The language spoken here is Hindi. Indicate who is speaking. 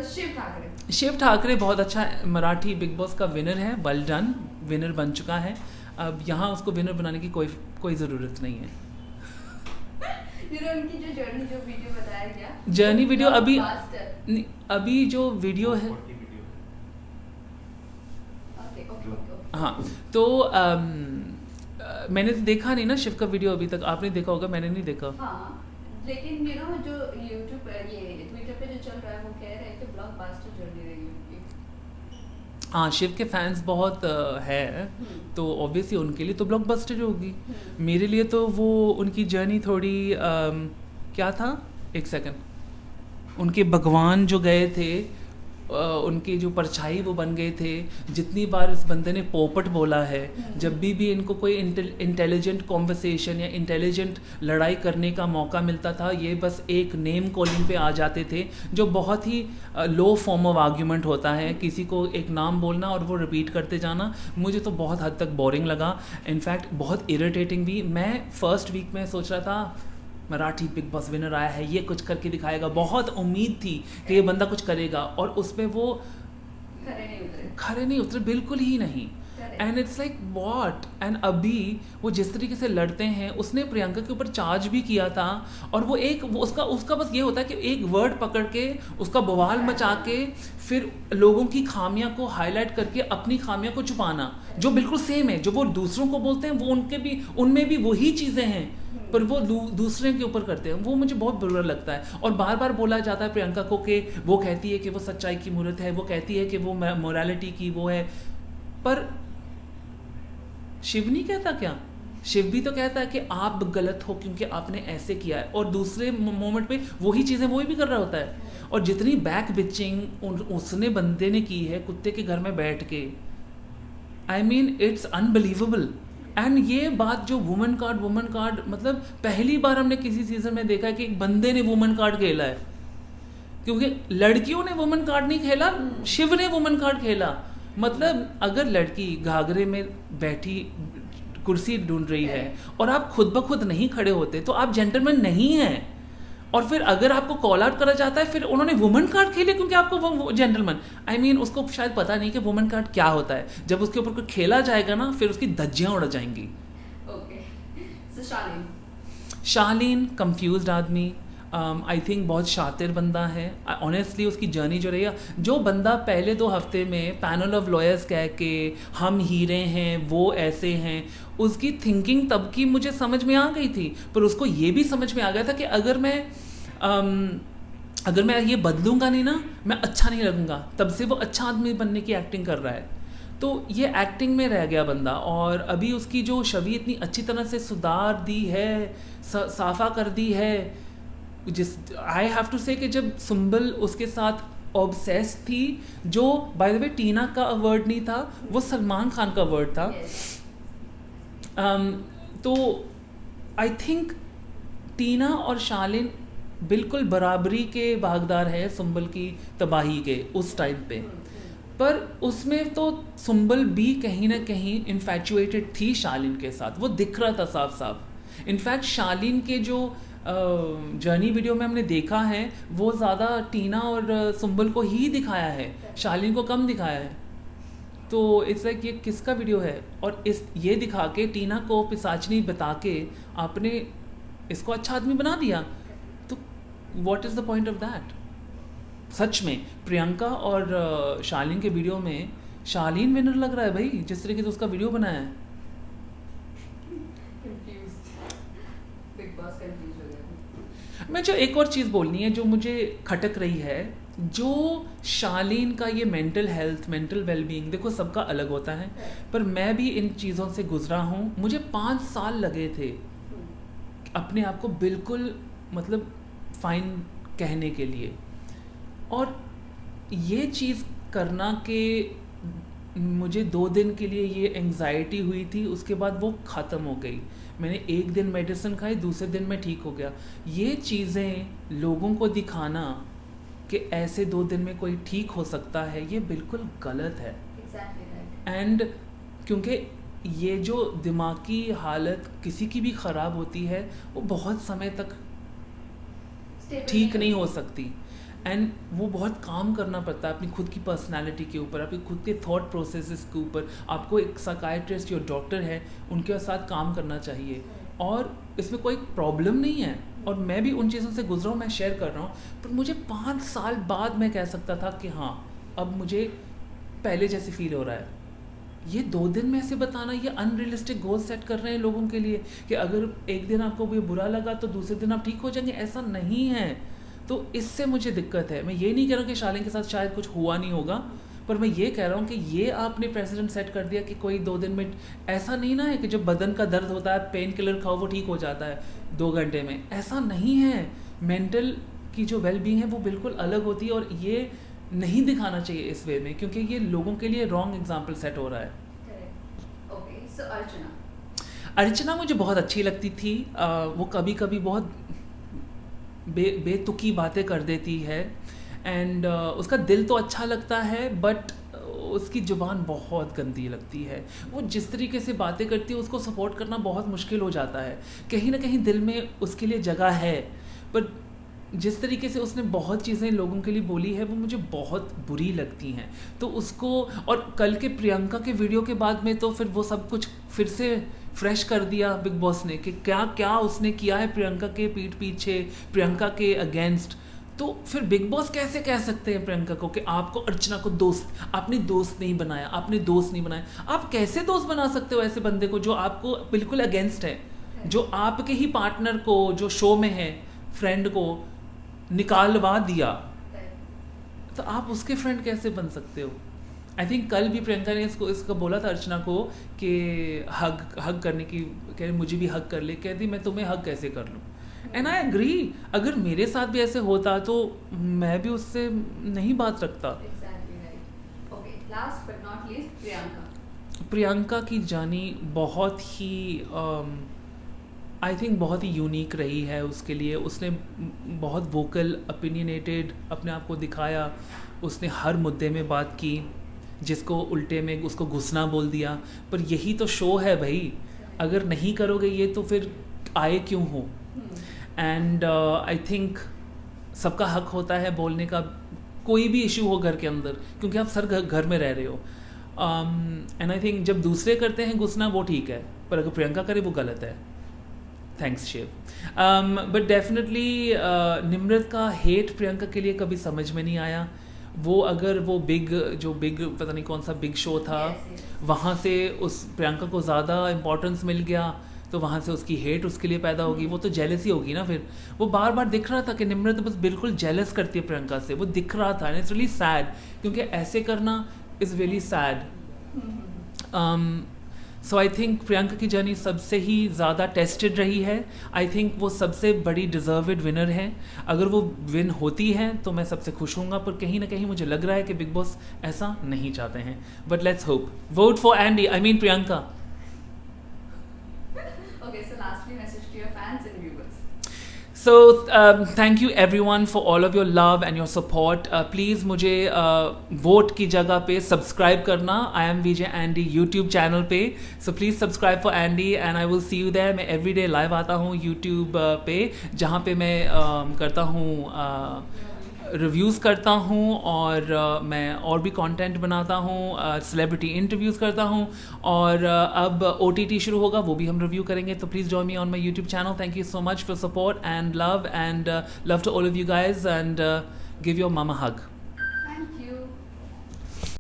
Speaker 1: शिव ठाकरे बहुत अच्छा मराठी बिग बॉस का विनर है, वेल डन, विनर बन चुका है। अब यहाँ उसको विनर बनाने की कोई ज़रूरत नहीं है।
Speaker 2: उनकी जो जर्नी, जो वीडियो बताया गया,
Speaker 1: जर्नी वीडियो अभी जो वीडियो है, हाँ तो मैंने देखा नहीं ना शिव का वीडियो अभी तक, आपने देखा होगा, मैंने नहीं देखा।
Speaker 2: हाँ, लेकिन जो यूट्यूब पर ये ट्विटर पे जो चल रहा है वो कह रहे हैं कि ब्लॉकबस्टर जर्नी रही उनकी।
Speaker 1: हाँ, शिव के फैंस बहुत है, तो ऑब्वियसली उनके लिए तो ब्लॉकबस्टर होगी। मेरे लिए तो वो उनकी जर्नी थोड़ी क्या था, एक सेकंड, उनके भगवान जो गए थे, उनकी जो परछाई वो बन गए थे। जितनी बार इस बंदे ने पोपट बोला है, जब भी इनको कोई इंटेलिजेंट कॉन्वर्सेशन या इंटेलिजेंट लड़ाई करने का मौका मिलता था, ये बस एक नेम कॉलिंग पे आ जाते थे, जो बहुत ही लो फॉर्म ऑफ आर्ग्यूमेंट होता है। किसी को एक नाम बोलना और वो रिपीट करते जाना, मुझे तो बहुत हद तक बोरिंग लगा, इनफैक्ट बहुत इरिटेटिंग भी। मैं फर्स्ट वीक में सोच रहा था मराठी बिग बॉस विनर आया है, ये कुछ करके दिखाएगा, बहुत उम्मीद थी कि ये बंदा कुछ करेगा, और उसमें वो खरे नहीं उतरे, बिल्कुल ही नहीं। And it's like what. And अभी वो जिस तरीके से लड़ते हैं, उसने प्रियंका के ऊपर चार्ज भी किया था, और वो उसका बस ये होता है कि एक वर्ड पकड़ के उसका बवाल मचा के फिर लोगों की खामियां को हाईलाइट करके अपनी खामियां को छुपाना, जो बिल्कुल सेम है जो वो दूसरों को बोलते हैं, वो उनमें भी वही चीज़ें हैं, पर वो दूसरे के ऊपर करते हैं। वो मुझे बहुत बुरा लगता है। और बार बार बोला जाता है प्रियंका को कि वो कहती है कि वो सच्चाई की मूर्त है, वो कहती है कि वो मोरालिटी की वो है, पर शिव नहीं कहता क्या? शिव भी तो कहता है कि आप गलत हो क्योंकि आपने ऐसे किया है, और दूसरे मोमेंट पे वही चीज़ें वही भी कर रहा होता है। और जितनी बैक बिचिंग उसने बंदे ने की है कुत्ते के घर में बैठ के, I mean it's unbelievable. And ये बात जो वुमेन कार्ड, मतलब पहली बार हमने किसी सीजन में देखा है कि एक बंदे ने वुमेन कार्ड खेला है, क्योंकि लड़कियों ने वुमेन कार्ड नहीं खेला, शिव ने वुमेन कार्ड खेला। मतलब अगर लड़की घाघरे में बैठी कुर्सी ढूंढ रही है और आप खुद ब खुद नहीं खड़े होते, तो आप जेंटलमैन नहीं हैं। और फिर अगर आपको कॉल आउट करा जाता है, फिर उन्होंने वुमेन कार्ड खेले क्योंकि आपको वो जेंटलमैन, आई मीन उसको शायद पता नहीं कि वुमेन कार्ड क्या होता है। जब उसके ऊपर कोई खेला जाएगा ना, फिर उसकी धज्जियाँ उड़ जाएंगी। शालीन कंफ्यूज्ड आदमी, आई थिंक बहुत शातिर बंदा है। ऑनेस्टली उसकी जर्नी जो रही है, जो बंदा पहले 2 हफ्ते में पैनल ऑफ लॉयर्स कह के हम हीरे हैं, वो ऐसे हैं, उसकी थिंकिंग तब की मुझे समझ में आ गई थी। पर उसको ये भी समझ में आ गया था कि अगर मैं ये बदलूंगा नहीं ना, मैं अच्छा नहीं लगूंगा। तब से वो अच्छा आदमी बनने की एक्टिंग कर रहा है। तो ये एक्टिंग में रह गया बंदा, और अभी उसकी जो छवि इतनी अच्छी तरह से सुधार दी है, साफा कर दी है। आई हैव टू से कि जब सुंबल उसके साथ ऑब्सेस थी, जो बाय द वे टीना का वर्ड नहीं था, वो सलमान खान का वर्ड था। तो आई थिंक टीना और शालीन बिल्कुल बराबरी के भागीदार है सुंबल की तबाही के उस टाइम पे। पर उसमें तो सुंबल भी कहीं ना कहीं इन्फैचुएटेड थी शालीन के साथ, वो दिख रहा था साफ साफ। इनफैक्ट शालीन के जो जर्नी वीडियो में हमने देखा है, वो ज़्यादा टीना और सुंबल को ही दिखाया है, शालीन को कम दिखाया है। तो इट्स लाइक ये किसका वीडियो है? और ये दिखा के टीना को पिशाचनी बता के आपने इसको अच्छा आदमी बना दिया, तो what is the point of that? सच में प्रियंका और शालीन के वीडियो में शालीन विनर लग रहा है भाई, जिस तरीके से उसका वीडियो बनाया है। मैं जो एक और चीज़ बोलनी है जो मुझे खटक रही है, जो शालीन का ये मेंटल हेल्थ, मेंटल वेलबींग, देखो सबका अलग होता है, पर मैं भी इन चीज़ों से गुजरा हूँ। मुझे 5 साल लगे थे अपने आप को बिल्कुल मतलब फाइन कहने के लिए, और ये चीज़ करना कि मुझे 2 दिन के लिए ये एंग्जाइटी हुई थी, उसके बाद वो ख़त्म हो गई। मैंने 1 दिन मेडिसिन खाई, दूसरे दिन मैं ठीक हो गया। ये चीज़ें लोगों को दिखाना कि ऐसे 2 दिन में कोई ठीक हो सकता है, ये बिल्कुल गलत है। एंड क्योंकि ये जो दिमागी हालत किसी की भी ख़राब होती है, वो बहुत समय तक ठीक नहीं हो सकती। एंड वो बहुत काम करना पड़ता है अपनी खुद की पर्सनालिटी के ऊपर, अपनी खुद के थॉट प्रोसेसेस के ऊपर। आपको एक साइकाइट्रिस्ट या डॉक्टर है उनके साथ काम करना चाहिए, और इसमें कोई प्रॉब्लम नहीं है। और मैं भी उन चीज़ों से गुजरा हूँ, मैं शेयर कर रहा हूँ। पर मुझे 5 साल बाद मैं कह सकता था कि हाँ अब मुझे पहले जैसे फील हो रहा है। ये 2 दिन में ऐसे बताना, ये अनरियलिस्टिक गोल सेट कर रहे हैं लोगों के लिए कि अगर एक दिन आपको ये बुरा लगा तो दूसरे दिन आप ठीक हो जाएंगे, ऐसा नहीं है। तो इससे मुझे दिक्कत है। मैं ये नहीं कह रहा हूँ कि शालिन के साथ शायद कुछ हुआ नहीं होगा, पर मैं ये कह रहा हूँ कि ये आपने प्रेसिडेंट सेट कर दिया कि कोई 2 दिन में, ऐसा नहीं ना है कि जब बदन का दर्द होता है पेन किलर खाओ वो ठीक हो जाता है 2 घंटे में, ऐसा नहीं है। मेंटल की जो वेलबींग है वो बिल्कुल अलग होती है, और ये नहीं दिखाना चाहिए इस वे में, क्योंकि ये लोगों के लिए रॉन्ग एग्जाम्पल सेट हो रहा है।
Speaker 2: ओके, सो
Speaker 1: अर्चना मुझे बहुत अच्छी लगती थी। वो कभी कभी बहुत बेतुकी बातें कर देती है, एंड उसका दिल तो अच्छा लगता है, बट उसकी ज़ुबान बहुत गंदी लगती है। वो जिस तरीके से बातें करती है उसको सपोर्ट करना बहुत मुश्किल हो जाता है। कहीं ना कहीं दिल में उसके लिए जगह है, पर जिस तरीके से उसने बहुत चीज़ें लोगों के लिए बोली है वो मुझे बहुत बुरी लगती हैं। तो उसको, और कल के प्रियंका के वीडियो के बाद में तो फिर वो सब कुछ फिर से फ्रेश कर दिया बिग बॉस ने कि क्या क्या उसने किया है प्रियंका के पीठ पीछे, प्रियंका के अगेंस्ट। तो फिर बिग बॉस कैसे कह सकते हैं प्रियंका को कि आपको अर्चना को दोस्त, आपने दोस्त नहीं बनाया, आपने दोस्त नहीं बनाया। आप कैसे दोस्त बना सकते हो ऐसे बंदे को जो आपको बिल्कुल अगेंस्ट है, जो आपके ही पार्टनर को जो शो में है, फ्रेंड को निकालवा दिया, तो आप उसके फ्रेंड कैसे बन सकते हो। आई थिंक कल भी प्रियंका ने इसको बोला था अर्चना को कि हग करने की, कह रही मुझे भी हग कर ले, कहती मैं तुम्हें हग कैसे कर लूँ। एंड आई एग्री, अगर मेरे साथ भी ऐसे होता तो मैं भी उससे नहीं बात रखता।
Speaker 2: Last but not least,
Speaker 1: Priyanka की जर्नी बहुत ही आई थिंक बहुत ही यूनिक रही है उसके लिए। उसने बहुत वोकल, ओपिनियनेटेड अपने आप को दिखाया। उसने हर मुद्दे में बात की, जिसको उल्टे में उसको घुसना बोल दिया। पर यही तो शो है भाई, अगर नहीं करोगे ये तो फिर आए क्यों हो। एंड आई थिंक सबका हक होता है बोलने का, कोई भी इशू हो घर के अंदर, क्योंकि आप सर घर में रह रहे हो। एंड आई थिंक जब दूसरे करते हैं घुसना वो ठीक है, पर अगर प्रियंका करे वो गलत है। Thanks Shiv. But definitely Nimrat का हेट प्रियंका के लिए कभी समझ में नहीं आया। वो अगर वो बिग पता नहीं कौन सा बिग शो था, वहाँ से उस प्रियंका को ज़्यादा इम्पोर्टेंस मिल गया, तो वहाँ से उसकी हेट उसके लिए पैदा होगी। वो तो जेलसी होगी ना। फिर वो बार बार दिख रहा था कि निम्रत बस बिल्कुल जेलस करती है प्रियंका से, वो दिख रहा था। एंड इट्स रियली सैड, क्योंकि ऐसे करना is really sad. So I think Priyanka की जर्नी सबसे ही ज़्यादा टेस्टेड रही है। आई थिंक वो सबसे बड़ी डिज़र्वेड विनर है। अगर वो विन होती है तो मैं सबसे खुश हूँगा, पर कहीं ना कहीं मुझे लग रहा है कि बिग बॉस ऐसा नहीं चाहते हैं। But let's hope. Vote for Andy, I mean Priyanka.
Speaker 2: Okay, so lastly, message to your fans and viewers.
Speaker 1: So thank you everyone for all of your love and your support. Please मुझे वोट की जगह पे सब्सक्राइब करना। I am VJ Andy YouTube channel पे, so please subscribe for Andy and I will see you there. मैं everyday live आता हूँ YouTube पे, जहाँ पे मैं करता हूँ रिव्यूज़ करता हूँ, और मैं और भी कंटेंट बनाता हूँ, सेलिब्रिटी इंटरव्यूज़ करता हूँ, और अब OTT शुरू होगा, वो भी हम रिव्यू करेंगे। तो please join me on my YouTube channel. Thank you so much for support and love to all of you guys, and give your mama hug.